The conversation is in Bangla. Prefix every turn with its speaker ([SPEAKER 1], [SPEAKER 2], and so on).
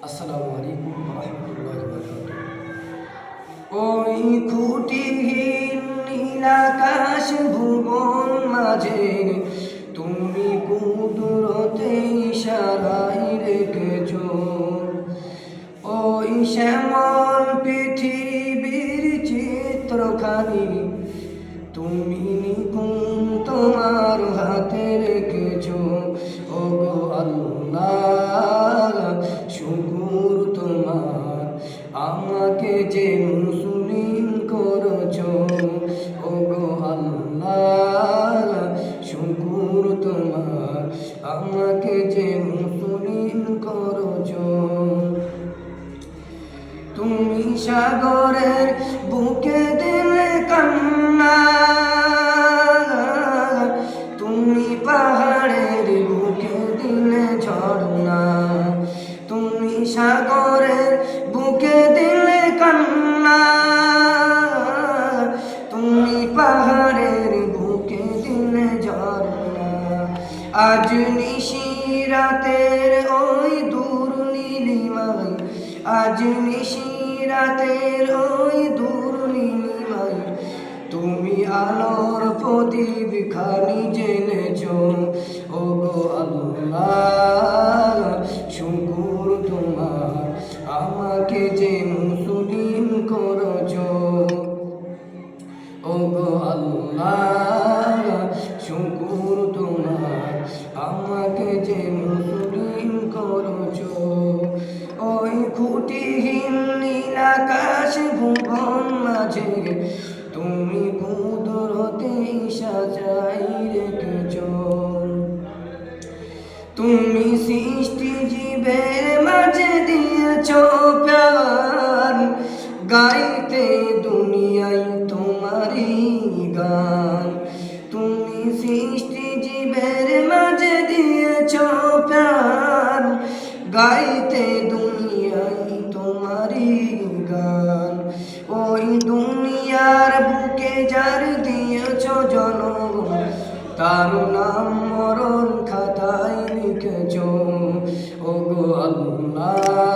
[SPEAKER 1] আসসালামু আলাইকুম ওয়া রাহমাতুল্লাহি ওয়া বারাকাতুহু। ওই খুঁটিহীন নীল আকাশ ভুবন মাঝে তুমি কুদরতে ইশারায় রেখেছো। ওই শ্যামল পৃথিবীর চিত্রখানি তুমি নিপুণ তোমার হাতে রেখেছো। ওগো আল্লাহ, শুকুর তোমার, আমাকে যে মুসলিম করেছো। ওগো আল্লাহ, শুকুর তোমার, আমাকে যে মুসলিম করেছো। তুমি সাগরের বুকে দিলে কান্না, তুমি পাহাড়ের বুকে দিলে ঝর্ণা। তুমি সাগরের বুকে দিলে কান্না, তুমি পাহাড়ের বুকে দিলে ঝর্ণা। আজ নিশিরাতের ওই দূর নীলিমায়, আজ নিশিরাতের ওই দূর নীলিমায় তুমি আলোর প্রদীপ খানি জেনেছো। ওগো আল্লাহ, শুকুর তোমার, আমাকে যে মুসলিম করেছো। ওগো আল্লাহ, শুকুর তোমার, আমাকে যে মুসলিম করেছো। ওই খুঁটিহীন নীল আকাশ ভুবন মাঝে তুমি কুদরতে সাজাই রেখেছো। তুমি সৃষ্টি জীবের মাঝে দিয়েছো প্রাণ, গাইতে দুনিয়ায় তোমারই গান। তুমি সৃষ্টি জীবের মাঝে দিয়েছো প্রাণ, গাইতে দুনিয়ায় তোমারই গান। ওই দুনিয়ার বুকে যার দিয়েছো জন্ম, তার নাম মরণ খাতায় লিখেছো। ওগো আল্লাহ,